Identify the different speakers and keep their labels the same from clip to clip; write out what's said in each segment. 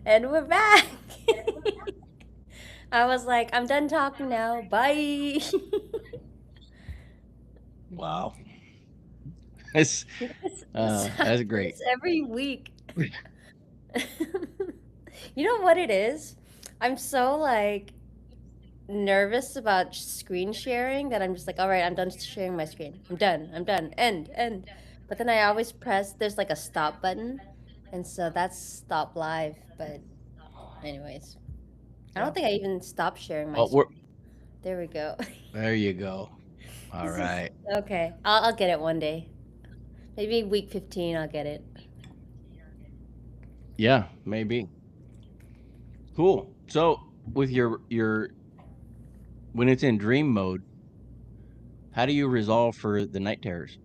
Speaker 1: And we're back. I was like, I'm done talking now. Bye.
Speaker 2: Wow. It's
Speaker 1: This
Speaker 2: that's great.
Speaker 1: happens every week. You know what it is? I'm so like nervous about screen sharing that I'm just like, all right, I'm done sharing my screen. I'm done. I'm done. End, end. But then I always press, there's like a stop button. And so that's stop live. But, anyways, I don't
Speaker 2: Yeah.
Speaker 1: think I even stopped sharing my
Speaker 2: Well, we're
Speaker 1: screen. There we go.
Speaker 2: there you go. All
Speaker 1: This is
Speaker 2: right.
Speaker 1: okay. I'll get it one day. Maybe week 15 I'll get it.
Speaker 2: Yeah, maybe. Cool. So with your when it's in dream mode, how do you resolve for the night terrors?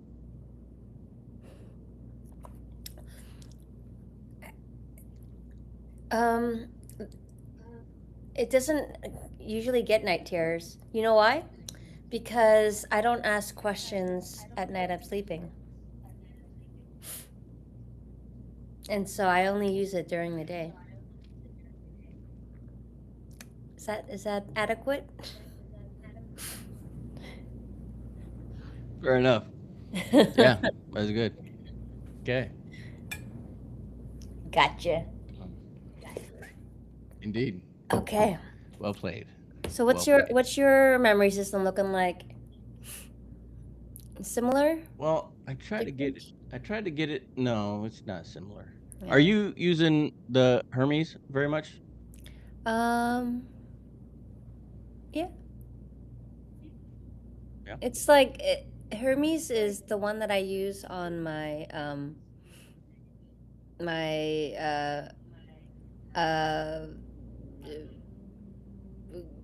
Speaker 1: Um, it doesn't usually get night terrors. You know why? Because I don't ask questions at night I'm sleeping. And so I only use it during the day. Is that adequate?
Speaker 2: Fair enough. Yeah, that's good. Okay.
Speaker 1: Gotcha.
Speaker 2: Um, Indeed.
Speaker 1: Okay.
Speaker 2: Well played.
Speaker 1: So
Speaker 2: Well
Speaker 1: what's your
Speaker 2: played.
Speaker 1: what's your memory system looking like? Similar?
Speaker 2: Well, I tried to get
Speaker 1: Different?
Speaker 2: it. I tried to get it. No, it's not similar. Are
Speaker 1: Yeah.
Speaker 2: you using the Hermes very much?
Speaker 1: Um, yeah.
Speaker 2: Yeah.
Speaker 1: It's like Hermes is the one that I use on my uh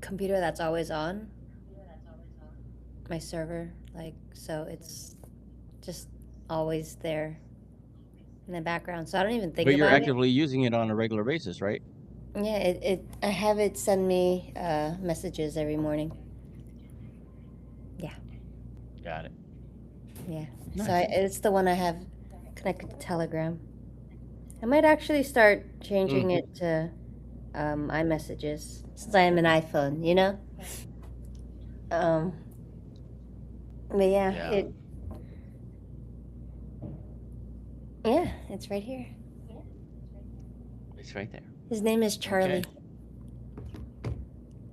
Speaker 1: computer that's always on, my server, like, so it's just always there in the background. So I don't even think
Speaker 2: But you're
Speaker 1: about it.
Speaker 2: actively using it on a regular basis, right?
Speaker 1: Yeah, it I have it send me messages every morning. Yeah.
Speaker 2: Got it.
Speaker 1: Yeah. So
Speaker 2: Nice.
Speaker 1: it's the one I have connected to Telegram. I might actually start
Speaker 2: Mm,
Speaker 1: changing it to iMessages since I am an iPhone, you know? Um, but yeah,
Speaker 2: yeah,
Speaker 1: it's right here.
Speaker 2: it's right there.
Speaker 1: His name is Charlie.
Speaker 2: Okay.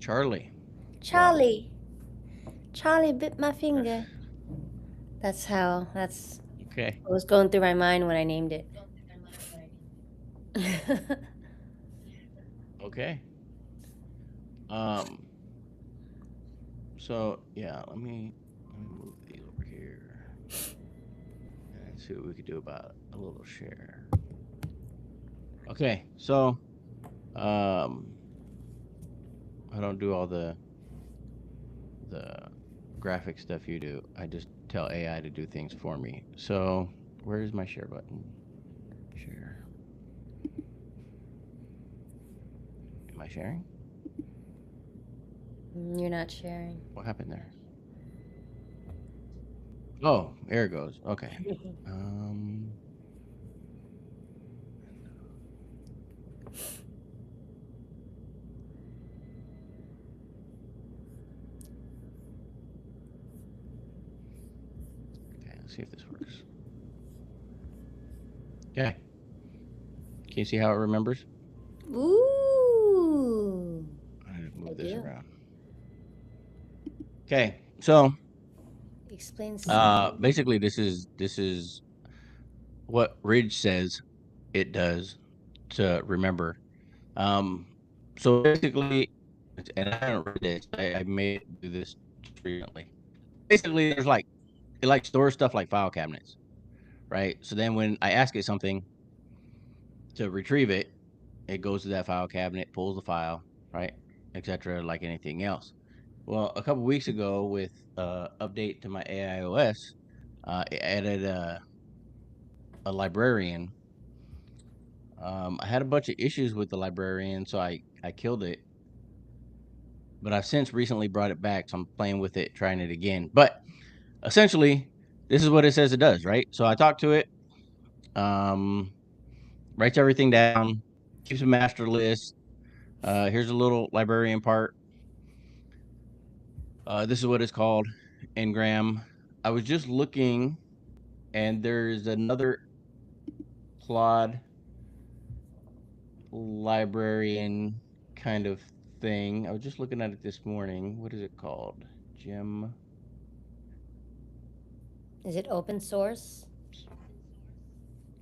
Speaker 2: Charlie. Well,
Speaker 1: Charlie. Charlie bit my
Speaker 2: that's
Speaker 1: finger. That's
Speaker 2: okay.
Speaker 1: what was going through my mind when I named it.
Speaker 2: Okay. Um. So yeah, let me move these over here and see what we could do about a little share. Okay. So um, I don't do all the graphic stuff you do. I just tell AI to do things for me. So where's my share button? Share. Am I sharing?
Speaker 1: You're not sharing.
Speaker 2: What happened there? Oh, there it goes. Okay. Um. Okay. Let's see if this works. Okay. Can you see how it remembers?
Speaker 1: Ooh,
Speaker 2: I need to
Speaker 1: I
Speaker 2: move this
Speaker 1: do.
Speaker 2: around. Okay. So
Speaker 1: Explains.
Speaker 2: basically this is what Ridge says it does to remember. Um, so basically, and I haven't read this. I may do this just recently. Basically, there's like it like stores stuff like file cabinets, right? So then when I ask it something to retrieve it, it goes to that file cabinet, pulls the file, right, etc. Like anything else. Well, a couple weeks ago, with update to my AIOS, it added a librarian. I had a bunch of issues with the librarian, so I killed it. But I've since recently brought it back, so I'm playing with it, trying it again. But essentially, this is what it says it does, right? So I talk to it, um, writes everything down. keeps a master list. Here's a little librarian part. This is what it's called, Ngram. I was just looking, and there's another Claude librarian kind of thing. I was just looking at it this morning. What is it called? Gem.
Speaker 1: Is it open source?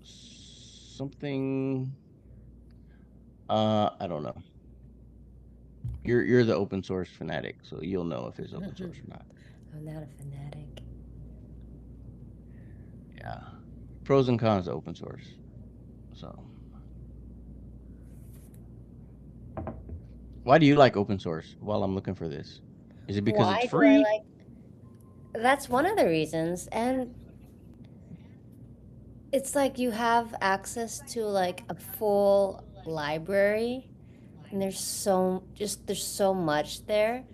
Speaker 2: Something. I don't know. You're the open source fanatic, so you'll know if it's open source or not.
Speaker 1: I'm not a fanatic.
Speaker 2: Yeah. Pros and cons of open source. So. Why do you like open source while I'm looking for this? Is it because it's
Speaker 1: Why do I
Speaker 2: free?
Speaker 1: like? That's one of the reasons, and it's like you have access to like a full library, and there's so much there,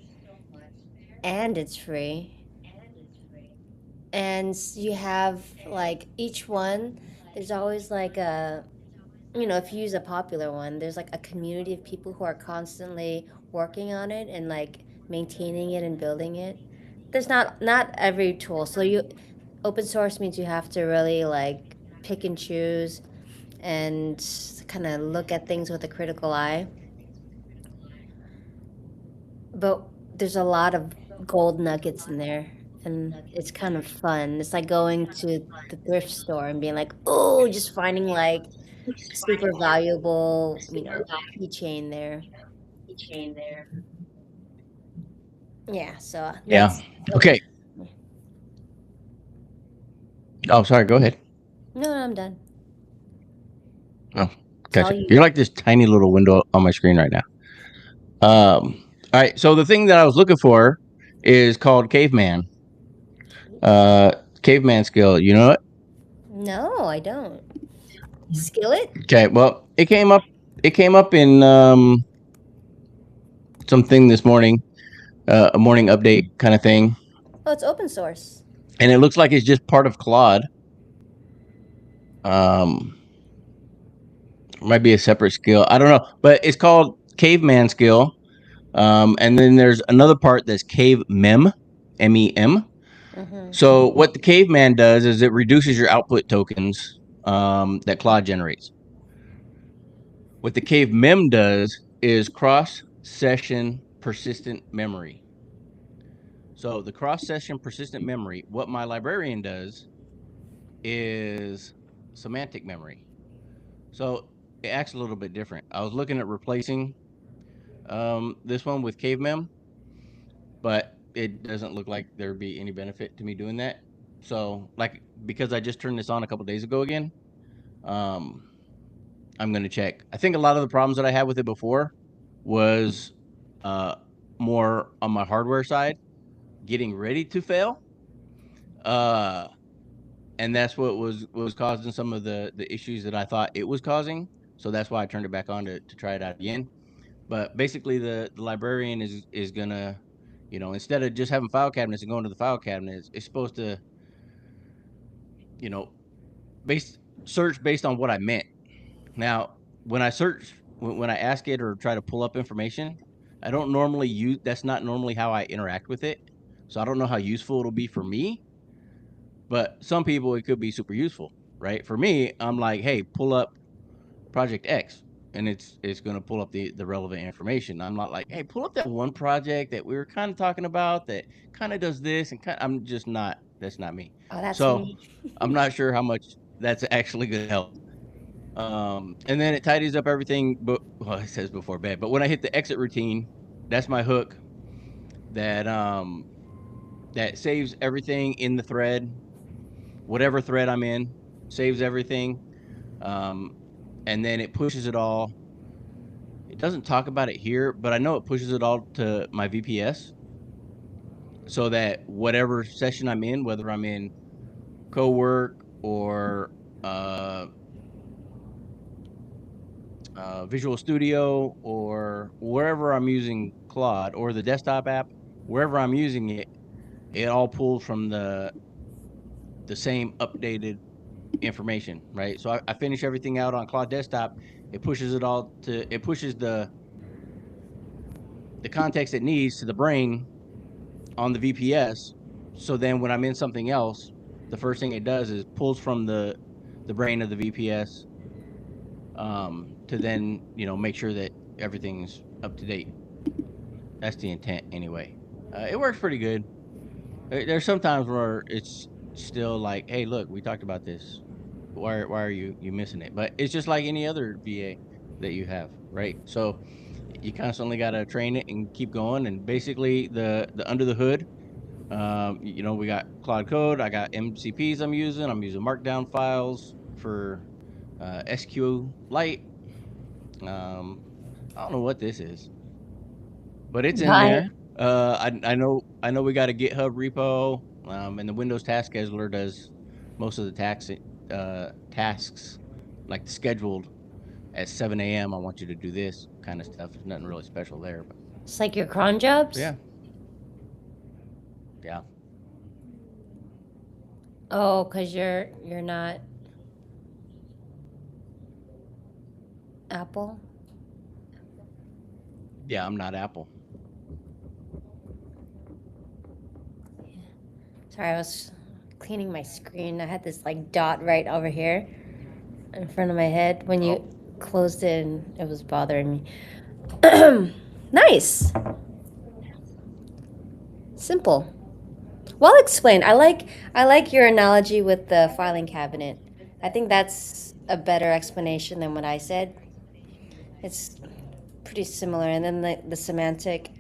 Speaker 1: and it's free. And you have like each one, there's always like a, if you use a popular one, there's like a community of people who are constantly working on it and like maintaining it and building it. There's not every tool. So you open source means you have to really like pick and choose and kind of look at things with a critical eye. But there's a lot of gold nuggets in there, and it's kind of fun. It's like going to the thrift store and being like, oh, just finding like super valuable, keychain there. Yeah, so
Speaker 2: Yeah.
Speaker 1: that's
Speaker 2: Okay. Oh, sorry. Go ahead.
Speaker 1: no, I'm done.
Speaker 2: Oh,
Speaker 1: It's all
Speaker 2: gotcha.
Speaker 1: you.
Speaker 2: You're like this tiny little window on my screen right now. All right. So the thing that I was looking for is called caveman. Caveman skill. You know it?
Speaker 1: No, I don't. Skillet?
Speaker 2: Okay. Well, it came up. It came up in something this morning, a morning update kind of thing,
Speaker 1: Oh, it's open source.
Speaker 2: and it looks like it's just part of Claude. Might be a separate skill. I don't know, but it's called caveman skill. And then there's another part that's cave mem, MEM.
Speaker 1: Mm-hmm.
Speaker 2: So what the caveman does is it reduces your output tokens that Claude generates. What the cave mem does is cross session persistent memory. So the cross session persistent memory, what my librarian does is semantic memory. So it acts a little bit different. I was looking at replacing this one with CaveMem, but it doesn't look like there'd be any benefit to me doing that. So, like, because I just turned this on a couple days ago again, I'm going to check. I think a lot of the problems that I had with it before was more on my hardware side, getting ready to fail. And that's what was causing some of the issues that I thought it was causing. So that's why I turned it back on to try it out again. But basically, the librarian is gonna, instead of just having file cabinets and going to the file cabinets, it's supposed to, you know, search based on what I meant. Now, when I search, when I ask it or try to pull up information, I don't normally use. That's not normally how I interact with it. So I don't know how useful it'll be for me. But some people, it could be super useful, right? For me, I'm like, hey, pull up Project X, and it's going to pull up the relevant information. I'm not like, hey, pull up that one project that we were kind of talking about that kind of does this, and I'm just not. That's not me.
Speaker 1: Oh, that's
Speaker 2: So
Speaker 1: me.
Speaker 2: I'm not sure how much that's actually going to help. And then it tidies up everything, but well, it says before bed. But when I hit the exit routine, that's my hook that that saves everything in the thread, whatever thread I'm in, saves everything. And then it pushes it all. It doesn't talk about it here, but I know it pushes it all to my VPS so that whatever session I'm in, whether I'm in co-work or Visual Studio or wherever I'm using Claude or the desktop app, wherever I'm using it, it all pulls from the same updated information, right? So I finish everything out on Claude Desktop, It pushes it pushes the context it needs to the brain on the VPS. So then when I'm in something else, the first thing it does is pulls from the brain of the VPS, to then, make sure that everything's up to date. That's the intent anyway. It works pretty good. There's sometimes where it's still like, hey, look, we talked about this. Why are you missing it? But it's just like any other VA that you have, right? So you constantly got to train it and keep going. And basically, the under the hood, we got Cloud Code. I got MCPs I'm using. I'm using Markdown files for SQLite. I don't know what this is, but it's in
Speaker 1: Right.
Speaker 2: there. I know we got a GitHub repo, and the Windows Task Scheduler does most of the tasks, like scheduled at 7 a.m. I want you to do this kind of stuff. There's nothing really special there, but
Speaker 1: It's like your cron jobs?
Speaker 2: yeah, yeah.
Speaker 1: Oh, because you're not Apple?
Speaker 2: Yeah, I'm not Apple.
Speaker 1: Sorry, I was cleaning my screen. I had this like dot right over here in front of my head when you closed it, and it was bothering me. Nice. Simple. Well explained. I like your analogy with the filing cabinet. I think that's a better explanation than what I said. It's pretty similar. And then the semantic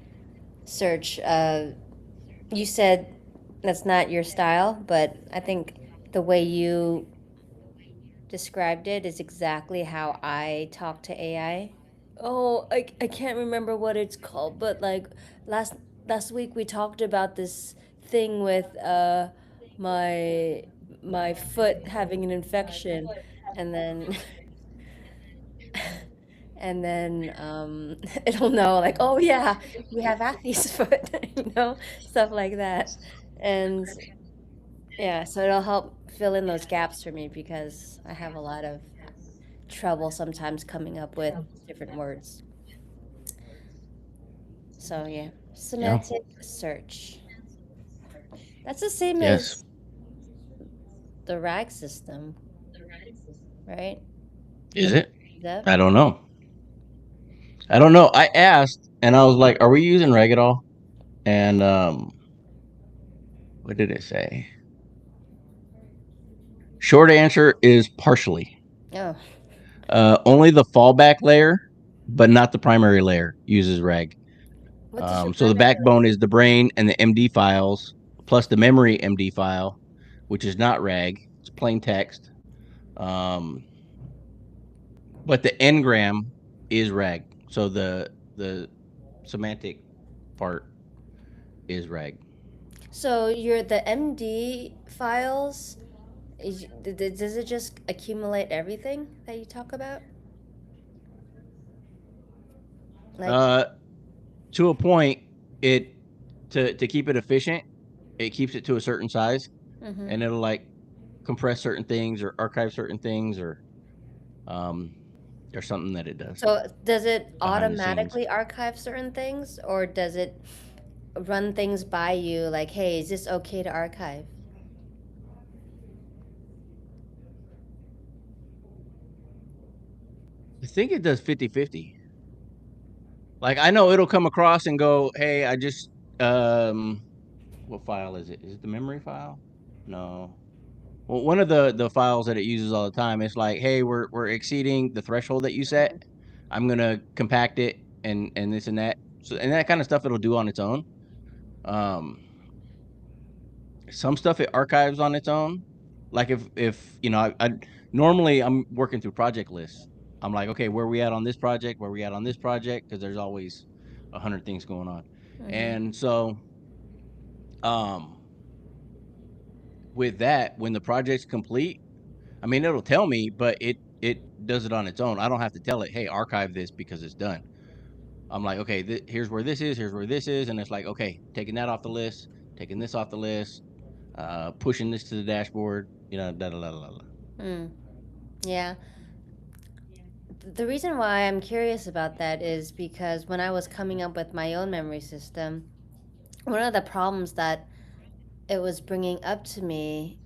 Speaker 1: search. You said that's not your style, but I think the way you described it is exactly how I talk to AI. Oh, I can't remember what it's called, but like last last week we talked about this thing with my my foot having an infection, and then and then it'll know like, oh yeah, we have Athie's foot, stuff like that. And yeah, so it'll help fill in those gaps for me because I have a lot of trouble sometimes coming up with different words. So yeah,
Speaker 2: Yeah.
Speaker 1: semantic search. That's the same
Speaker 2: Yes.
Speaker 1: as the RAG system, right?
Speaker 2: Is it?
Speaker 1: That
Speaker 2: I don't know. I asked, and I was like, "Are we using Reg at all?" And what did it say? Short answer is partially.
Speaker 1: oh,
Speaker 2: Only the fallback layer, but not the primary layer, uses RAG.
Speaker 1: what does your
Speaker 2: So the
Speaker 1: primary
Speaker 2: backbone is the brain and the MD files, plus the memory MD file, which is not RAG. It's plain text. Um, but the ngram is RAG. So the semantic part is RAG.
Speaker 1: So your the MD files does it just accumulate everything that you talk about? Like,
Speaker 2: Uh, to a point, it to keep it efficient, it keeps it to a certain size,
Speaker 1: mm-hmm.
Speaker 2: and it'll like compress certain things or archive certain things, or there's something that it does
Speaker 1: So does it
Speaker 2: behind the scenes.
Speaker 1: automatically archive certain things, or does it run things by you like, hey, is this okay to archive?
Speaker 2: I think it does 50-50. Like I know it'll come across and go, "Hey, I just what file is it? Is it the memory file? No. Well, one of the files that it uses all the time, it's like, "Hey, we're exceeding the threshold that you set. I'm going to compact it and this and that." So and that kind of stuff it'll do on its own. Um some stuff it archives on its own. Like if I normally I'm working through project lists. I'm like, okay, where are we at on this project? Where are we at on this project? Because there's always 100 things going on.
Speaker 1: Mm-hmm.
Speaker 2: And so um with that, when the project's complete, I mean it'll tell me, but it does it on its own. I don't have to tell it, hey, archive this because it's done. I'm like, okay, here's where this is, here's where this is, and it's like, okay, taking that off the list, taking this off the list, pushing this to the dashboard, da da da da da.
Speaker 1: Mm. Yeah. The reason why I'm curious about that is because when I was coming up with my own memory system, one of the problems that it was bringing up to me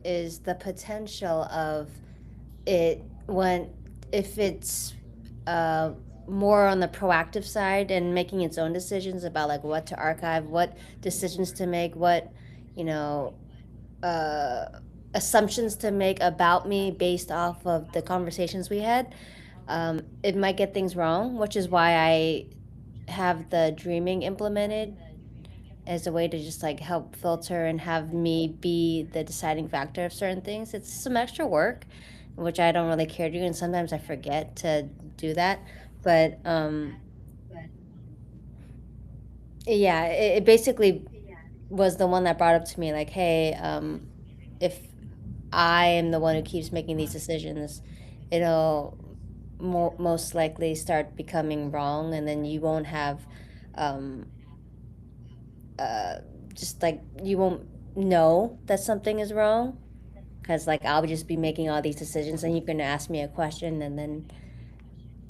Speaker 1: is the potential of it when if it's uh, more on the proactive side and making its own decisions about like what to archive, what decisions to make, what you know uh, assumptions to make about me based off of the conversations we had. It might get things wrong, which is why I have the dreaming implemented as a way to just like help filter and have me be the deciding factor of certain things. It's some extra work, which I don't really care to do, and sometimes I forget to do that. But yeah, it basically was the one that brought up to me like, hey, if I am the one who keeps making these decisions, it'll most likely start becoming wrong, and then you won't have um, uh, just like you won't know that something is wrong because like I'll just be making all these decisions and you're going to ask me a question and then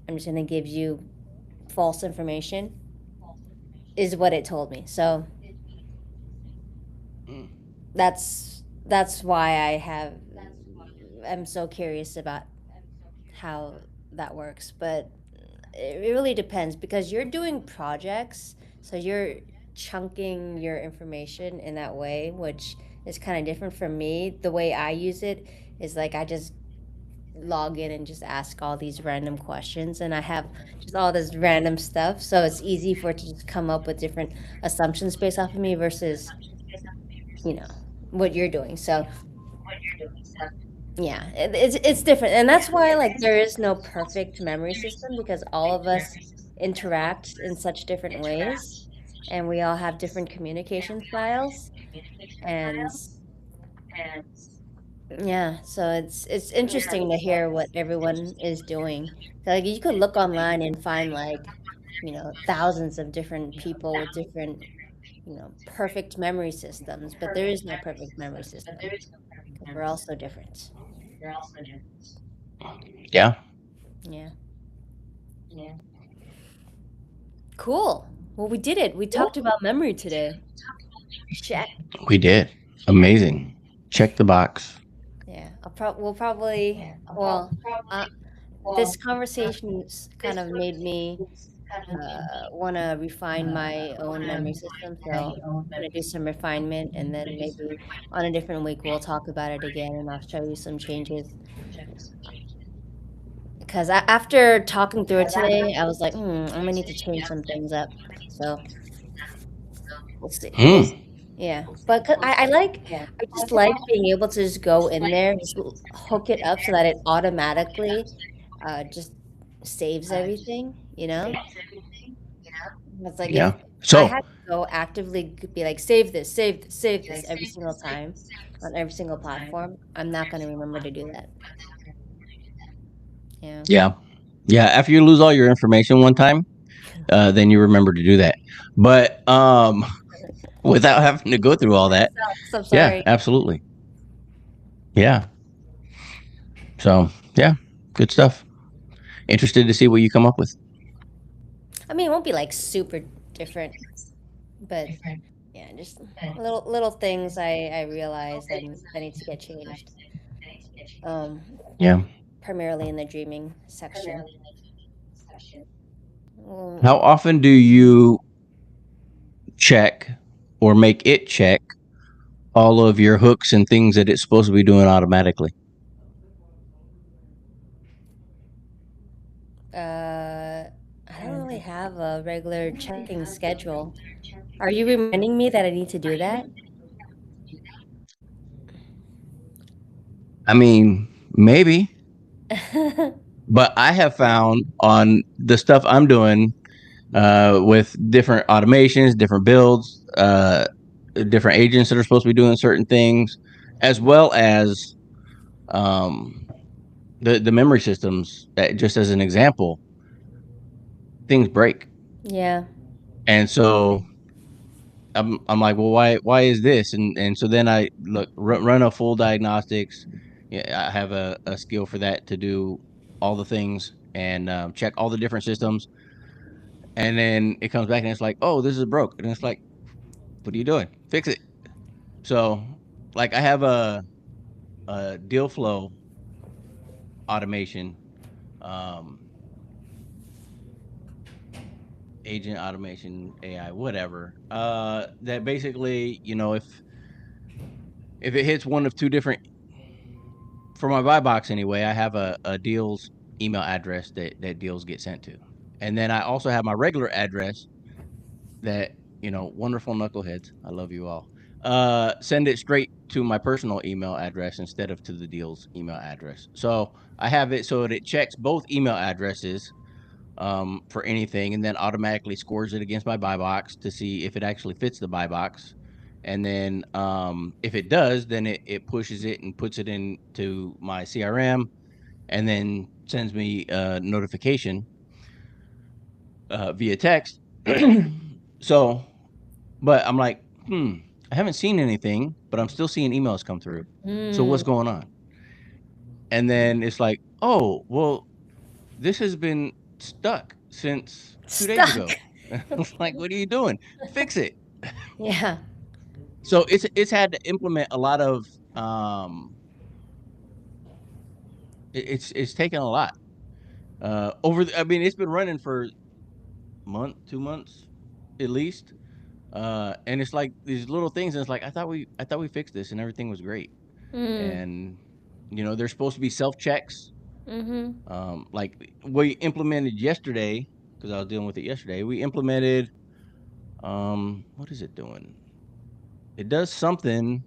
Speaker 1: I'm just going to give you false information is what it told me. So
Speaker 2: Mm.
Speaker 1: that's why I'm so curious about how that works, but it really depends because you're doing projects, so you're chunking your information in that way, which is kind of different from me. The way I use it is like I just log in and just ask all these random questions, and I have just all this random stuff, so it's easy for it to just come up with different assumptions based off of me versus you know what you're doing. So yeah, it's different, and that's why like there is no perfect memory system because all of us interact in such different ways, and we all have different communication styles, and yeah, so it's interesting to hear what everyone is doing. So, like you could look online and find like thousands of different people with different perfect memory systems, but there is no perfect memory system because we're all so different.
Speaker 2: Yeah,
Speaker 1: Yeah. Cool. Well, we did it. We talked about memory today. Check.
Speaker 2: we did. Amazing. Check the box.
Speaker 1: Yeah. We'll probably, well, uh, this conversation's kind of made me want to refine my own memory system. So I'm going to do some refinement and then maybe on a different week we'll talk about it again and I'll show you some changes. Because after talking through it today, I was like, I'm going to need to change some things up. So we'll see. We'll
Speaker 2: Hmm.
Speaker 1: see. Yeah, but I just like being able to just go in there, just hook it up so that it automatically just saves everything, you know? It's like if
Speaker 2: Yeah.
Speaker 1: I
Speaker 2: So,
Speaker 1: had to go actively be like, save this, save this, save this every single time on every single platform, I'm not going to remember to do that. Yeah.
Speaker 2: yeah. Yeah. After you lose all your information one time, then you remember to do that. But without having to go through all that,
Speaker 1: So
Speaker 2: yeah,
Speaker 1: sorry.
Speaker 2: absolutely. Yeah. So, yeah, good stuff. Interested to see what you come up with.
Speaker 1: I mean, it won't be like super different, but yeah, just little things I realize that need to get changed. Um,
Speaker 2: Yeah.
Speaker 1: primarily in the dreaming section.
Speaker 2: How
Speaker 1: Mm,
Speaker 2: often do you check or make it check all of your hooks and things that it's supposed to be doing automatically?
Speaker 1: I don't really have a regular checking schedule. Are you reminding me that I need to do that?
Speaker 2: I mean, maybe, but I have found on the stuff I'm doing with different automations, different builds, different agents that are supposed to be doing certain things, as well as um, the memory systems. That, just as an example, things break,
Speaker 1: Yeah.
Speaker 2: and so I'm like, well, why is this? And so then I run a full diagnostics. Yeah, I have a skill for that to do. all the things and check all the different systems, and then it comes back and it's like, oh, this is broke, and it's like, what are you doing? Fix it. So, like, I have a deal flow automation, um, agent automation, AI, whatever. That basically, if it hits one of two different, for my buy box anyway, I have a deals email address that deals get sent to, and then I also have my regular address that wonderful knuckleheads, I love you all. Send it straight to my personal email address instead of to the deals email address. So I have it so that it checks both email addresses for anything, and then automatically scores it against my buy box to see if it actually fits the buy box. And then if it does, then it pushes it and puts it into my CRM, and then sends me a notification via text. So, but I'm like, I haven't seen anything, but I'm still seeing emails come through. So what's going on? And then it's like, oh, well, this has been stuck since 2 days
Speaker 1: Stuck.
Speaker 2: ago. It's like, what are you doing? Fix it.
Speaker 1: Yeah.
Speaker 2: So it's had to implement a lot of it's taken a lot. I mean, it's been running for month, 2 months at least. And it's like these little things, and it's like, I thought we fixed this and everything was great. And there's supposed to be self checks. Like we implemented yesterday, because I was dealing with it yesterday. We implemented what is it doing? It does something,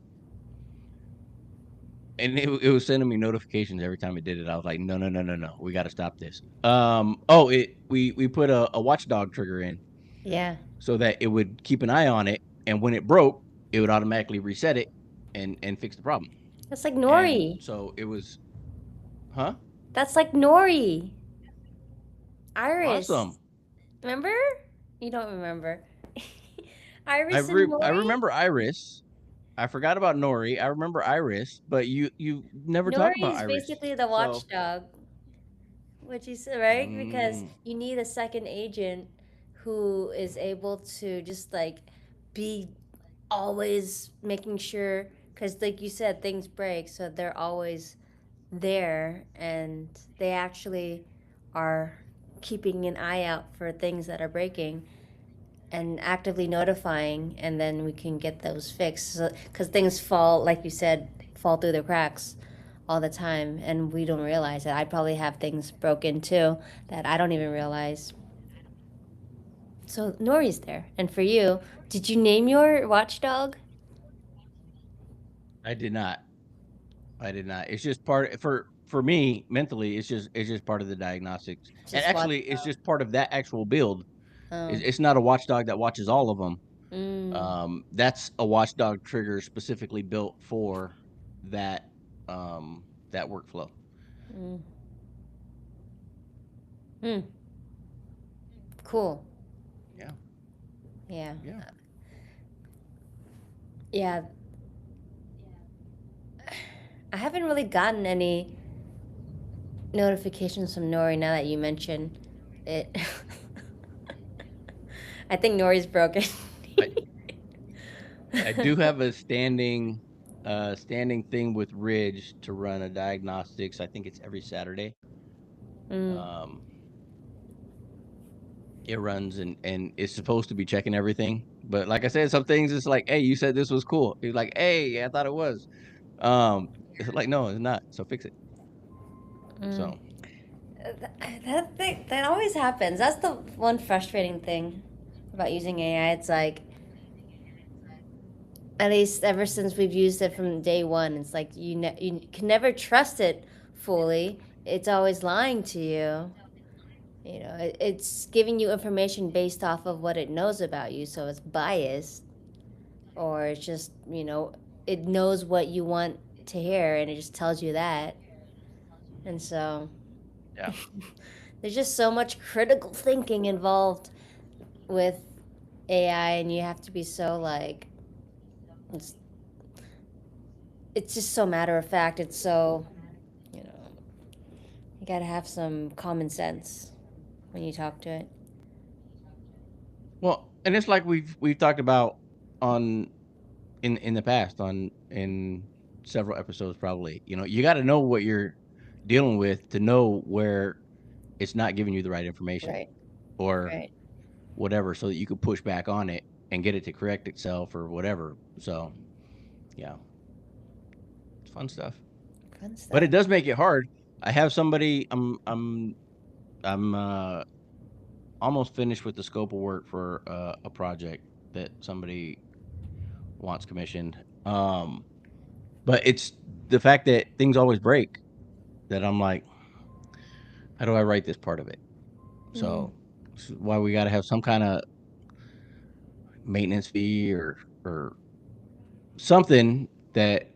Speaker 2: and it was sending me notifications every time it did it. I was like, no, no, no, no, no, we got to stop this. We put a watchdog trigger in,
Speaker 1: Yeah.
Speaker 2: so that it would keep an eye on it, and when it broke, it would automatically reset it and fix the problem.
Speaker 1: That's like
Speaker 2: And
Speaker 1: Nori.
Speaker 2: so it was, huh?
Speaker 1: That's like Nori. Iris.
Speaker 2: Awesome.
Speaker 1: Remember? You don't remember.
Speaker 2: I
Speaker 1: Iris and
Speaker 2: re- I
Speaker 1: Nori?
Speaker 2: remember Iris. I forgot about Nori. I remember Iris, but you never talk
Speaker 1: Nori
Speaker 2: about
Speaker 1: is
Speaker 2: Iris.
Speaker 1: basically the
Speaker 2: So,
Speaker 1: watchdog, which you said, right? Because
Speaker 2: mm,
Speaker 1: you need a second agent who is able to just like be always making sure, because like you said, things break, so they're always there and they actually are keeping an eye out for things that are breaking and actively notifying, and then we can get those fixed because things fall, like you said, fall through the cracks all the time and we don't realize it. I probably have things broken too that I don't even realize. So Nori's there. And for you, did you name your watchdog?
Speaker 2: I did not. I did not. It's just part for me mentally. It's just part of the diagnostics, and
Speaker 1: Just
Speaker 2: actually, it's
Speaker 1: watchdog.
Speaker 2: just part of that actual build.
Speaker 1: Oh.
Speaker 2: It's not a watchdog that watches all of them.
Speaker 1: Mm.
Speaker 2: That's a watchdog trigger specifically built for that that workflow.
Speaker 1: Mm. Mm. Cool.
Speaker 2: Yeah,
Speaker 1: Yeah.
Speaker 2: yeah.
Speaker 1: Yeah. I haven't really gotten any notifications from Nori now that you mention it. I think Nori's broken.
Speaker 2: I I do have a standing thing with Ridge to run a diagnostics. I think it's every Saturday.
Speaker 1: Mm.
Speaker 2: Um, it runs and it's supposed to be checking everything, but like I said, some things it's like, hey, you said this was cool. He's like, hey, I thought it was. It's like, no, it's not. So fix it.
Speaker 1: Mm.
Speaker 2: So
Speaker 1: That always happens. That's the one frustrating thing about using AI. It's like, at least ever since we've used it from day one, it's like you can never trust it fully. It's always lying to you. It's giving you information based off of what it knows about you, so it's biased, or it's just it knows what you want to hear, and it just tells you that. And so
Speaker 2: yeah,
Speaker 1: there's just so much critical thinking involved with AI, and you have to be so like it's, it's just so matter of fact. It's so you know gotta have some common sense when you talk to it.
Speaker 2: Well, and it's like we've talked about on in the past on in several episodes probably. You know, you got to know what you're dealing with to know where it's not giving you the right information
Speaker 1: Right,
Speaker 2: or
Speaker 1: right.
Speaker 2: whatever, so that you could push back on it and get it to correct itself or whatever. So, yeah, it's fun stuff.
Speaker 1: Fun
Speaker 2: But it
Speaker 1: stuff.
Speaker 2: does make it hard. I have somebody. I'm almost finished with the scope of work for a project that somebody wants commissioned. But it's the fact that things always break that I'm like, how do I write this part of it? So this is why we got to have some kind of maintenance fee or something that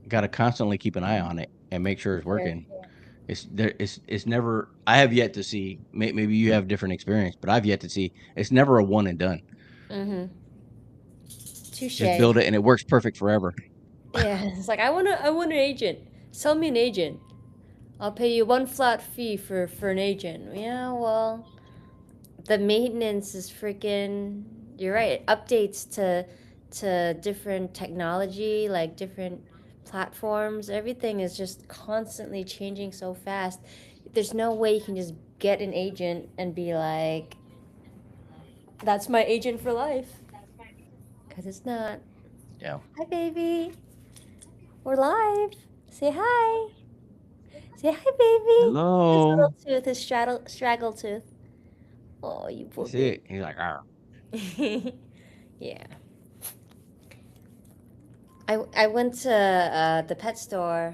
Speaker 2: got to constantly keep an eye on it and make sure it's
Speaker 1: Sure.
Speaker 2: working. It's there. It's never. I have yet to see. Maybe you have different experience, but I've yet to see. It's never a one and done.
Speaker 1: Mm-hmm. Touche.
Speaker 2: Just build it and it works perfect forever.
Speaker 1: Yeah, it's like I want an agent. Sell me an agent. I'll pay you one flat fee for an agent. Yeah, well, the maintenance is freaking. You're right. Updates to different technology, like different platforms. Everything is just constantly changing so fast. There's no way you can just get an agent and be like, "That's my agent for life," because it's not.
Speaker 2: Yeah.
Speaker 1: Hi, baby. We're live. Say hi. Say hi, baby. His
Speaker 2: Hello.
Speaker 1: little tooth, his straggle tooth. Oh, you poor
Speaker 2: That's
Speaker 1: baby.
Speaker 2: it. He's like, ah.
Speaker 1: Yeah. I went to the pet store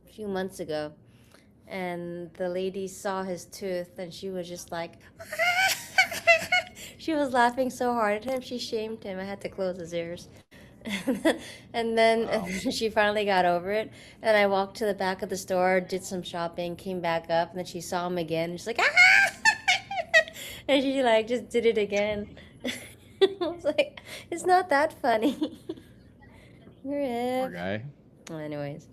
Speaker 1: a few months ago, and the lady saw his tooth, and she was just like, she was laughing so hard at him, she shamed him. I had to close his ears. And then
Speaker 2: Wow.
Speaker 1: she finally got over it. And I walked to the back of the store, did some shopping, came back up, and then she saw him again. And she's like, ah! And she like just did it again. I was like, it's not that funny.
Speaker 2: Poor
Speaker 1: Rip.
Speaker 2: guy.
Speaker 1: Well, anyways.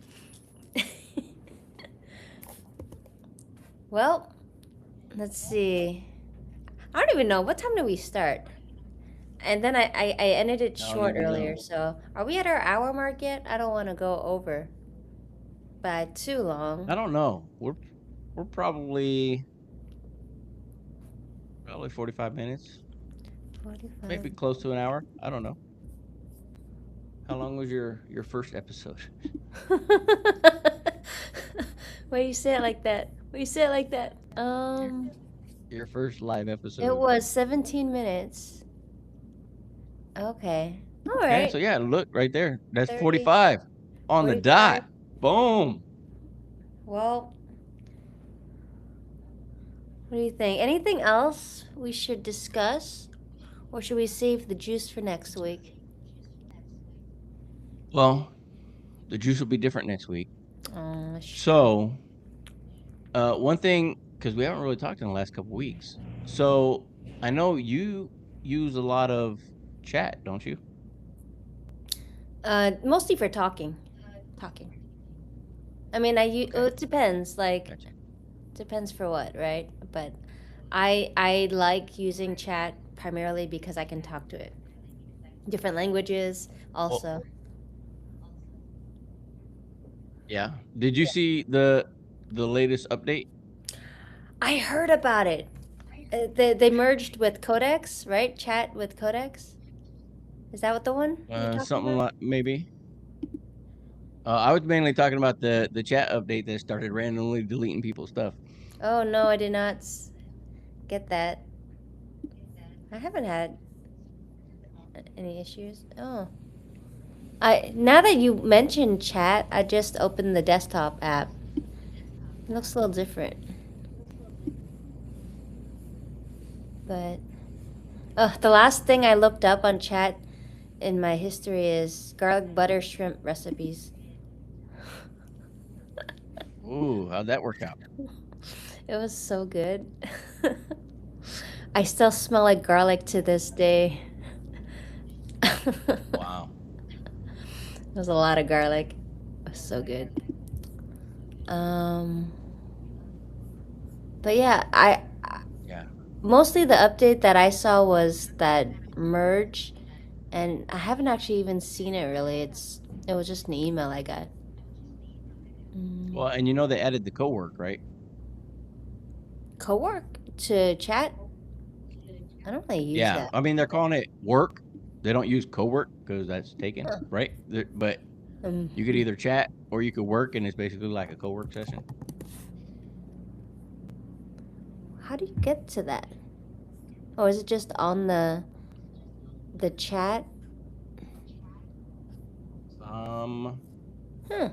Speaker 1: Well, let's see. I don't even know. What time do we start? And then I ended it
Speaker 2: I don't
Speaker 1: short
Speaker 2: even
Speaker 1: earlier.
Speaker 2: know.
Speaker 1: So are we at our hour mark yet? I don't want to go over by too long.
Speaker 2: I don't know. We're probably 45 minutes,
Speaker 1: 45.
Speaker 2: maybe close to an hour. I don't know. How long was your first episode?
Speaker 1: Why you say it like that? Why you say it like that?
Speaker 2: Your first live
Speaker 1: It
Speaker 2: episode.
Speaker 1: was 17 minutes. Okay. All
Speaker 2: Okay,
Speaker 1: right.
Speaker 2: so yeah, look right there. That's
Speaker 1: 30,
Speaker 2: 45 on the
Speaker 1: 45.
Speaker 2: dot. Boom.
Speaker 1: Well, what do you think? Anything else we should discuss? Or should we save the juice for next week?
Speaker 2: Well, the juice will be different next week.
Speaker 1: Oh, that's true.
Speaker 2: So, one thing, because we haven't really talked in the last couple weeks. So, I know you use a lot of chat, don't you?
Speaker 1: Mostly for talking. Talking. I mean,
Speaker 2: Okay.
Speaker 1: it depends. Like,
Speaker 2: Gotcha.
Speaker 1: depends for what, right? But I like using chat primarily because I can talk to it. Different languages
Speaker 2: Well,
Speaker 1: also.
Speaker 2: yeah. Did you see the latest update?
Speaker 1: I heard about it. They merged with Codex, right? Chat with Codex. Is that what the one you're talking
Speaker 2: Something
Speaker 1: about?
Speaker 2: like maybe. I was mainly talking about the chat update that started randomly deleting people's stuff.
Speaker 1: Oh no, I did not get that. I haven't had any issues. Oh. I now that you mentioned chat, I just opened the desktop app. It looks a little different. But the last thing I looked up on chat in my history is garlic butter shrimp recipes.
Speaker 2: Ooh, how'd that work out?
Speaker 1: It was so good. I still smell like garlic to this day.
Speaker 2: Wow.
Speaker 1: It was a lot of garlic. It was so good. Um, But yeah,
Speaker 2: Yeah.
Speaker 1: mostly the update that I saw was that merge, and I haven't actually even seen it really. It was just an email I got. Mm.
Speaker 2: Well, and you know they added the co-work, right?
Speaker 1: Co-work to chat? I don't really use
Speaker 2: Yeah.
Speaker 1: that.
Speaker 2: I mean, they're calling it work. They don't use co-work because that's taken,
Speaker 1: Huh.
Speaker 2: right? But you could either chat or you could work, and it's basically like a co-work session.
Speaker 1: How do you get to that? Or is it just on the chat?
Speaker 2: Um,
Speaker 1: Huh.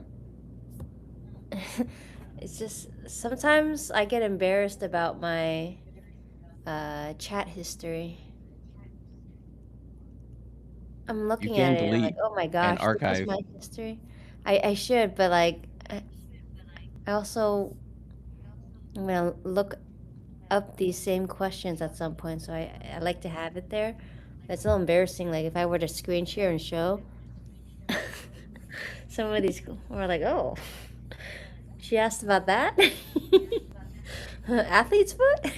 Speaker 1: It's just sometimes I get embarrassed about my chat history. I'm
Speaker 2: you
Speaker 1: looking at
Speaker 2: can
Speaker 1: it and I'm like,
Speaker 2: delete
Speaker 1: oh my
Speaker 2: and
Speaker 1: gosh, this is
Speaker 2: archive.
Speaker 1: my history. I should, but like I also I'm gonna look up these same questions at some point, so I like to have it there. It's a little embarrassing, like if I were to screen share and show some of these were like, oh, she asked about that? Athlete's foot?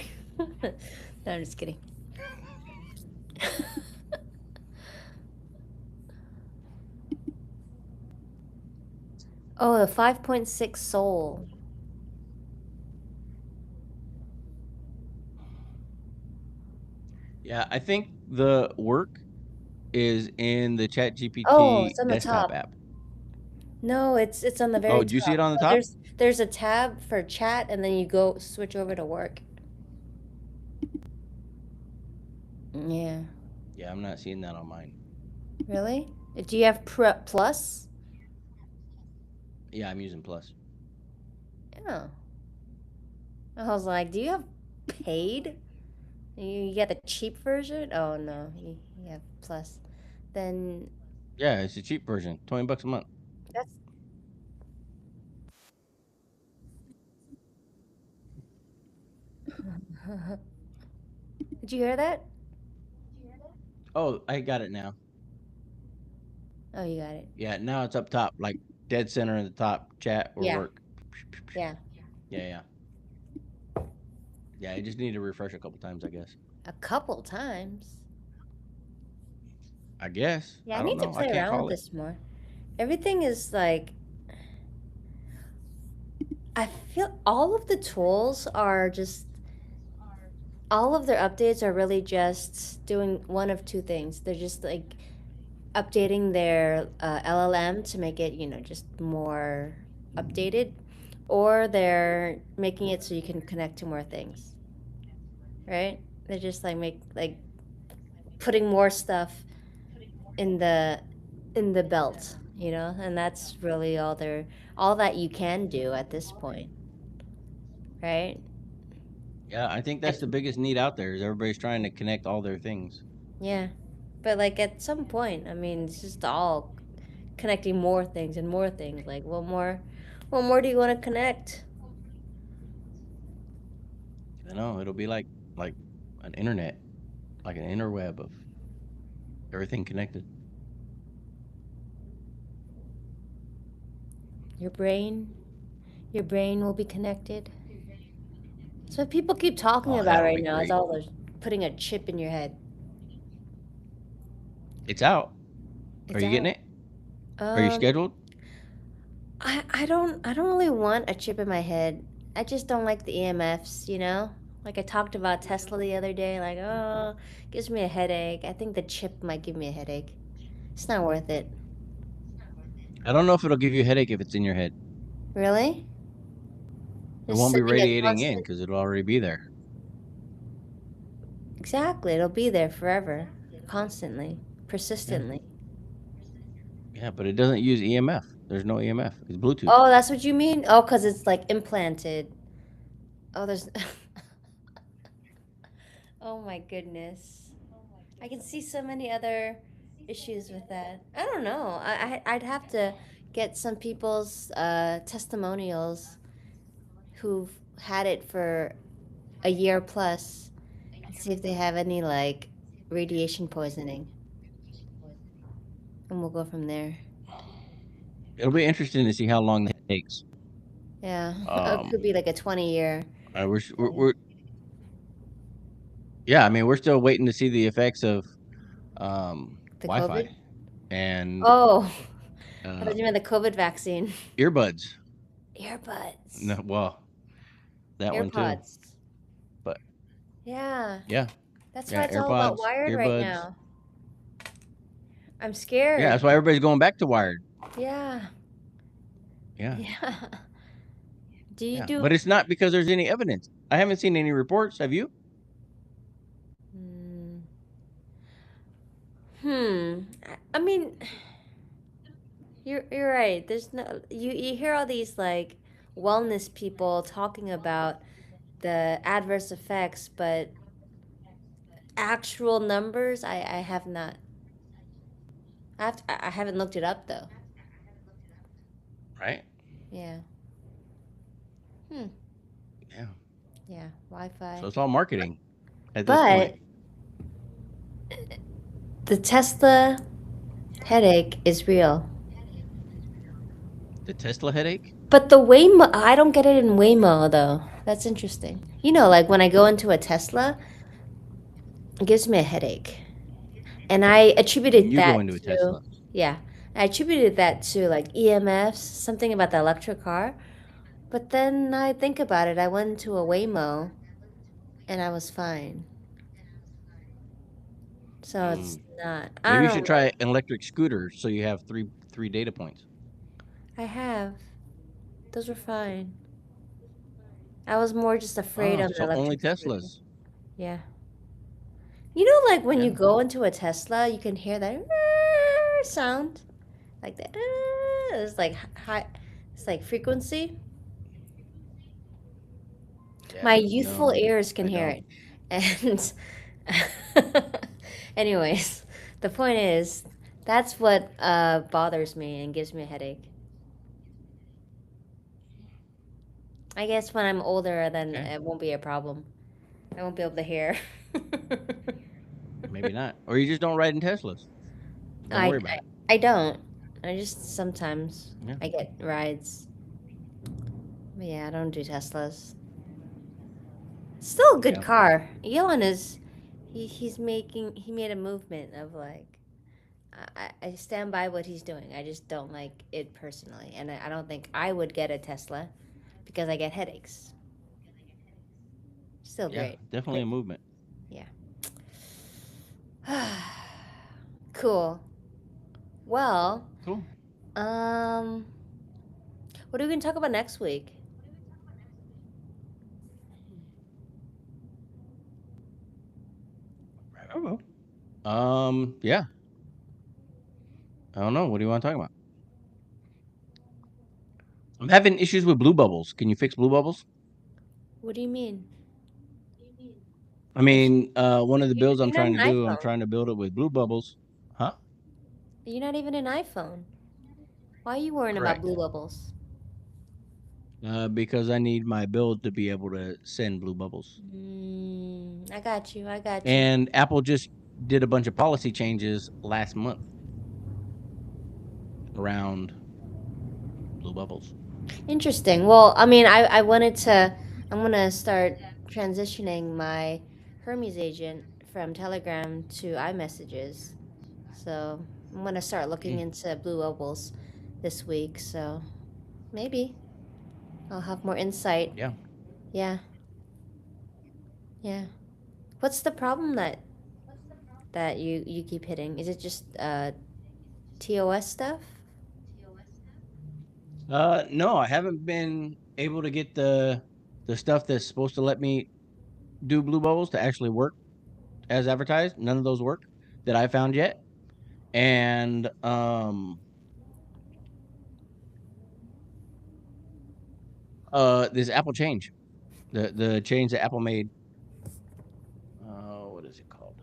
Speaker 1: No, I'm just kidding. Oh, the 5.6 soul.
Speaker 2: Yeah, I think the work is in the
Speaker 1: Oh,
Speaker 2: ChatGPT
Speaker 1: it's on the
Speaker 2: desktop
Speaker 1: top.
Speaker 2: app.
Speaker 1: No, it's on the
Speaker 2: Oh,
Speaker 1: very
Speaker 2: do you see it
Speaker 1: top.
Speaker 2: on the
Speaker 1: So
Speaker 2: top?
Speaker 1: there's a tab for chat and then you go switch over to work. Yeah.
Speaker 2: Yeah, I'm not seeing that on mine.
Speaker 1: Really? Do you have plus?
Speaker 2: Yeah, I'm using Plus.
Speaker 1: Oh. I was like, do you have paid? You get the cheap version? Oh no, you have plus. Then
Speaker 2: Yeah, it's a cheap version, $20 a month.
Speaker 1: that's Did you hear that?
Speaker 2: Oh, I got it now.
Speaker 1: Oh, you got it.
Speaker 2: Yeah, now it's up top, like dead center in the top, chat or
Speaker 1: Yeah.
Speaker 2: work.
Speaker 1: Yeah.
Speaker 2: Yeah, yeah. Yeah, I just need to refresh a couple times, I guess.
Speaker 1: A couple times.
Speaker 2: I guess.
Speaker 1: Yeah, I
Speaker 2: I don't
Speaker 1: need to
Speaker 2: know. I
Speaker 1: play
Speaker 2: can't
Speaker 1: around with
Speaker 2: call it.
Speaker 1: this more. Everything is like I feel all of the tools are just all of their updates are really just doing one of two things. They're just like updating their LLM to make it, just more updated, or they're making it so you can connect to more things, right? They're just like putting more stuff in the belt, and that's really all that you can do at this point, right?
Speaker 2: Yeah, I think that's
Speaker 1: And
Speaker 2: the biggest need out there is everybody's trying to connect all their things.
Speaker 1: yeah, but like at some point, I mean, it's just all connecting more things and more things. Like, what more do you want to connect?
Speaker 2: I know it'll be like an internet, like an interweb of everything connected.
Speaker 1: Your brain, your brain will be connected. That's what people keep talking
Speaker 2: Oh,
Speaker 1: about
Speaker 2: that'll
Speaker 1: right
Speaker 2: be
Speaker 1: now. Is
Speaker 2: great.
Speaker 1: all those putting a chip in your head.
Speaker 2: It's out. Are
Speaker 1: It's
Speaker 2: you getting
Speaker 1: out.
Speaker 2: it? Are you
Speaker 1: Um,
Speaker 2: scheduled?
Speaker 1: I don't really want a chip in my head. I just don't like the EMFs. Like I talked about Tesla the other day. Like, oh, gives me a headache. I think the chip might give me a headache. It's not worth it.
Speaker 2: I don't know if it'll give you a headache if it's in your head.
Speaker 1: Really?
Speaker 2: It
Speaker 1: Just
Speaker 2: won't be
Speaker 1: sending a
Speaker 2: radiating in
Speaker 1: constant.
Speaker 2: because it'll already be there.
Speaker 1: Exactly. It'll be there forever, constantly,
Speaker 2: Yeah.
Speaker 1: persistently.
Speaker 2: Yeah, but it doesn't use EMF. There's no EMF. It's Bluetooth.
Speaker 1: Oh, that's what you mean? Oh, because it's like implanted. Oh, there's. Oh my goodness. I can see so many other issues with that. I don't know. I'd have to get some people's testimonials who've had it for a year plus and see if they have any like radiation poisoning. And we'll go from there.
Speaker 2: It'll be interesting to see how long that takes.
Speaker 1: Yeah. It
Speaker 2: Um,
Speaker 1: could be like a 20-year.
Speaker 2: we're yeah. I mean, we're still waiting to see the effects of
Speaker 1: The
Speaker 2: Wi-Fi
Speaker 1: COVID?
Speaker 2: and
Speaker 1: Oh, I
Speaker 2: uh,
Speaker 1: thought you meant the COVID vaccine.
Speaker 2: earbuds.
Speaker 1: Earbuds.
Speaker 2: No, well, that one too.
Speaker 1: AirPods.
Speaker 2: But
Speaker 1: Yeah.
Speaker 2: yeah,
Speaker 1: That's why
Speaker 2: yeah,
Speaker 1: it's all about
Speaker 2: AirPods,
Speaker 1: wired right
Speaker 2: earbuds.
Speaker 1: now. I'm
Speaker 2: Yeah,
Speaker 1: scared.
Speaker 2: that's why everybody's going back to wired.
Speaker 1: Yeah.
Speaker 2: Yeah,
Speaker 1: Yeah. Do you
Speaker 2: yeah.
Speaker 1: do
Speaker 2: But it's not because there's any evidence. I haven't seen any reports. Have you?
Speaker 1: Hmm. Hmm. I mean, you're right. There's no you hear all these like wellness people talking about the adverse effects, but actual numbers, I have not. I haven't looked it up though.
Speaker 2: Right.
Speaker 1: Yeah. Hmm.
Speaker 2: Yeah.
Speaker 1: Yeah.
Speaker 2: So
Speaker 1: Wi-Fi.
Speaker 2: it's all marketing at this point.
Speaker 1: But the Tesla headache is real.
Speaker 2: The Tesla headache.
Speaker 1: But the Waymo, I don't get it in Waymo though. That's interesting. You know, like when I go into a Tesla, it gives me a headache. And I
Speaker 2: When
Speaker 1: attributed
Speaker 2: you go
Speaker 1: that
Speaker 2: into a
Speaker 1: to,
Speaker 2: Tesla.
Speaker 1: yeah, I attributed that to like EMFs, something about the electric car. But then I think about it, I went into a Waymo and I was fine. So it's
Speaker 2: Mm.
Speaker 1: not, I
Speaker 2: Maybe you
Speaker 1: don't
Speaker 2: should
Speaker 1: know.
Speaker 2: try an electric scooter so you have three data points.
Speaker 1: I have. Those were fine. I was more just afraid
Speaker 2: Oh,
Speaker 1: on the
Speaker 2: so only
Speaker 1: electric scooter.
Speaker 2: Teslas.
Speaker 1: Yeah. You know, like when you
Speaker 2: Yeah.
Speaker 1: go into a Tesla, you can hear that sound, like that. It's like high, it's like frequency.
Speaker 2: Yeah.
Speaker 1: My youthful
Speaker 2: No,
Speaker 1: ears can
Speaker 2: I
Speaker 1: hear
Speaker 2: don't.
Speaker 1: it. And anyways, the point is, that's what bothers me and gives me a headache. I guess when I'm older, then
Speaker 2: Okay.
Speaker 1: it won't be a problem. I won't be able to hear.
Speaker 2: Maybe not. Or you just don't ride in Teslas. Don't
Speaker 1: I,
Speaker 2: worry
Speaker 1: I
Speaker 2: about it.
Speaker 1: I don't. I just sometimes
Speaker 2: Yeah.
Speaker 1: I get rides. But yeah, I don't do Teslas. Still a good
Speaker 2: Yeah.
Speaker 1: car. Elon is he made a movement of like I stand by what he's doing. I just don't like it personally, and I don't think I would get a Tesla because I get headaches. Still
Speaker 2: Yeah.
Speaker 1: great,
Speaker 2: Definitely a
Speaker 1: great.
Speaker 2: movement.
Speaker 1: Yeah. Cool. Well,
Speaker 2: Cool.
Speaker 1: um, what are we gonna talk about next week?
Speaker 2: I don't know. Yeah. I don't know. What do you want to talk about? I'm having issues with blue bubbles. Can you fix blue bubbles?
Speaker 1: What do you mean?
Speaker 2: I
Speaker 1: If
Speaker 2: mean, one of the builds I'm
Speaker 1: you're not
Speaker 2: trying to
Speaker 1: an
Speaker 2: do, I'm
Speaker 1: iPhone,
Speaker 2: trying to build it with blue bubbles. Huh?
Speaker 1: you're not even an iPhone. Why are you worrying about
Speaker 2: Correct.
Speaker 1: blue bubbles?
Speaker 2: Because I need my build to be able to send blue bubbles.
Speaker 1: I got you. I got you.
Speaker 2: And Apple just did a bunch of policy changes last month around blue bubbles.
Speaker 1: Interesting. Well, I mean, I wanted to, I'm gonna start transitioning my Hermes agent from Telegram to iMessages. So I'm gonna start looking
Speaker 2: Mm,
Speaker 1: into blue bubbles this week. So maybe I'll have more insight.
Speaker 2: yeah.
Speaker 1: Yeah, yeah. What's the problem that you keep hitting? Is it just TOS stuff?
Speaker 2: No, I haven't been able to get the stuff that's supposed to let me do blue bubbles to actually work as advertised. None of those work that I found yet. And this Apple change, the change that Apple made. What is it called?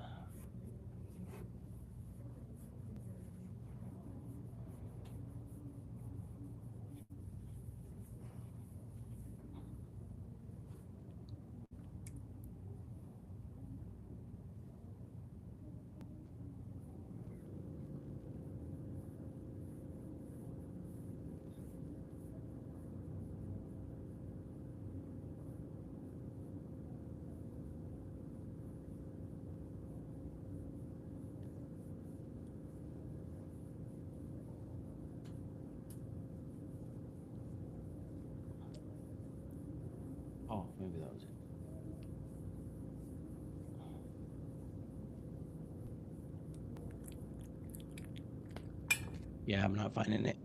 Speaker 2: Oh, maybe that was it. Yeah, I'm not finding it.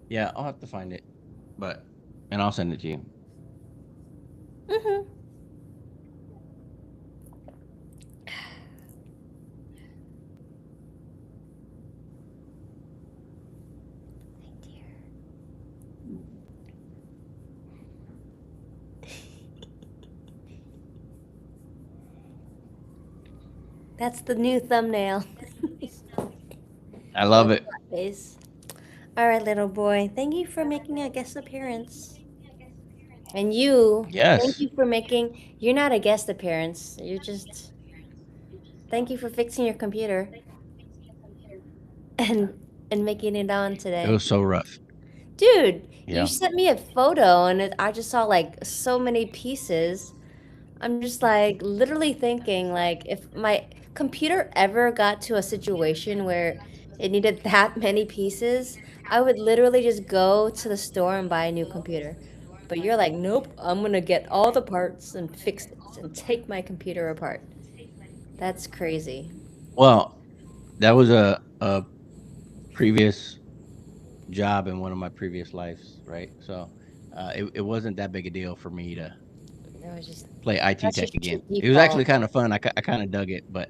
Speaker 2: Yeah, I'll have to find it, and I'll send it to you.
Speaker 1: Mm-hmm. That's the new thumbnail.
Speaker 2: I love it.
Speaker 1: Face. All right, little boy. Thank you for making a guest appearance. And you, thank
Speaker 2: Yes.
Speaker 1: you for making. You're not a guest appearance. You're just. Thank you for fixing your computer and making it on
Speaker 2: It
Speaker 1: today.
Speaker 2: was so rough.
Speaker 1: Dude, you
Speaker 2: Yeah.
Speaker 1: sent me a photo and I just saw like so many pieces. I'm just like literally thinking like if my computer ever got to a situation where it needed that many pieces, I would literally just go to the store and buy a new computer. But you're like, nope, I'm gonna get all the parts and fix it and take my computer apart. That's crazy.
Speaker 2: Well, that was a previous job in one of my previous lives, right? So it wasn't that big a deal for me to
Speaker 1: It was just
Speaker 2: play IT
Speaker 1: that's
Speaker 2: tech
Speaker 1: just your
Speaker 2: again. It was actually
Speaker 1: default.
Speaker 2: kind of fun. I kind of dug it, but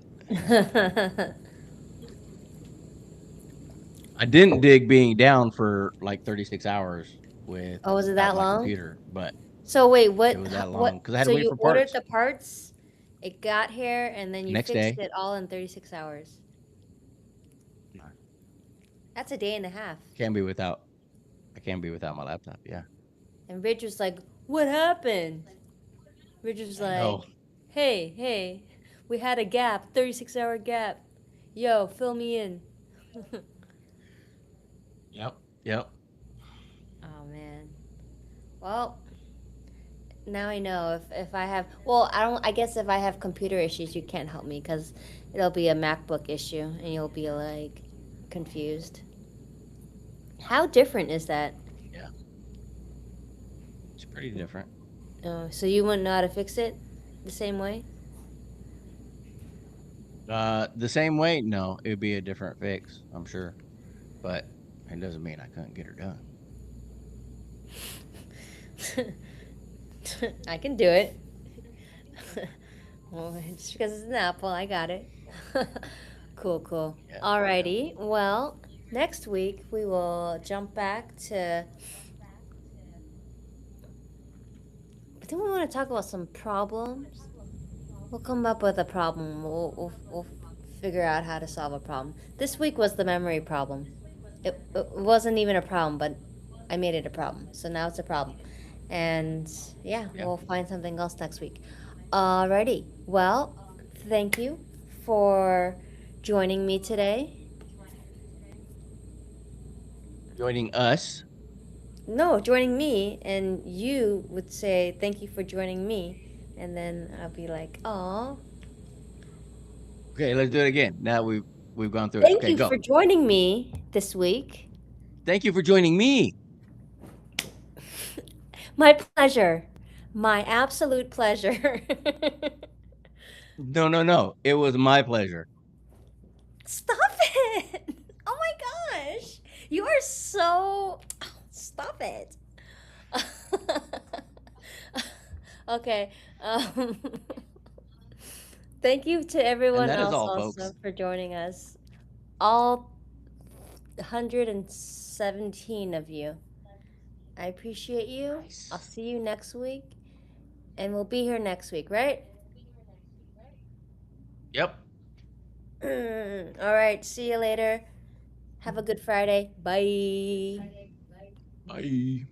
Speaker 2: I didn't dig being down for like 36 hours
Speaker 1: Oh, was it
Speaker 2: without
Speaker 1: that
Speaker 2: my
Speaker 1: long?
Speaker 2: computer, but
Speaker 1: So wait,
Speaker 2: it was that
Speaker 1: what,
Speaker 2: long because I had to
Speaker 1: so
Speaker 2: wait
Speaker 1: you
Speaker 2: for
Speaker 1: ordered
Speaker 2: parts.
Speaker 1: the parts, it got here, and then you
Speaker 2: Next
Speaker 1: fixed
Speaker 2: day,
Speaker 1: it all in 36 hours. That's a day and a half.
Speaker 2: can't be without I can't be without my laptop. Yeah,
Speaker 1: And Ridge was like, what happened? Ridge was
Speaker 2: I know.
Speaker 1: like, hey, we had a gap, 36-hour gap. Yo, fill me in.
Speaker 2: Yep. Yep.
Speaker 1: Oh, man. Well, now I know if I have, well, I guess if I have computer issues, you can't help me because it'll be a MacBook issue and you'll be like confused. How different is that?
Speaker 2: Yeah, it's pretty different.
Speaker 1: So you wouldn't know how to fix it the same way?
Speaker 2: The same way, no, it would be a different fix, I'm sure, but it doesn't mean I couldn't get her done.
Speaker 1: I can do it. Well, just because it's an apple, I got it. Cool.
Speaker 2: Yeah.
Speaker 1: Alrighty. Well, next week we will jump back to. I think we want to talk about some problems. We'll come up with a problem. We'll figure out how to solve a problem. This week was the memory problem. It wasn't even a problem, but I made it a problem. So now it's a problem. And yeah,
Speaker 2: Yeah.
Speaker 1: we'll find something else next week. Alrighty. Well, thank you for joining me today.
Speaker 2: Joining us.
Speaker 1: No, joining me, and you would say thank you for joining me, and then I'll be like, "Aw,
Speaker 2: Okay, let's do it again. Now we've gone through it.
Speaker 1: thank
Speaker 2: Okay,
Speaker 1: you
Speaker 2: go.
Speaker 1: for joining me this week."
Speaker 2: Thank you for joining me.
Speaker 1: My pleasure. My absolute pleasure.
Speaker 2: No. It was my pleasure.
Speaker 1: Stop it. Oh my gosh. You are so. Stop it. Okay. Um, thank you to
Speaker 2: And
Speaker 1: everyone
Speaker 2: that is
Speaker 1: else
Speaker 2: all,
Speaker 1: also
Speaker 2: folks.
Speaker 1: for joining us. All 117 of you. I appreciate you. I'll
Speaker 2: Nice.
Speaker 1: see you next week. And we'll be here next week, right?
Speaker 2: Yep.
Speaker 1: All right. See you later. Have a good Friday. Bye.
Speaker 2: Bye.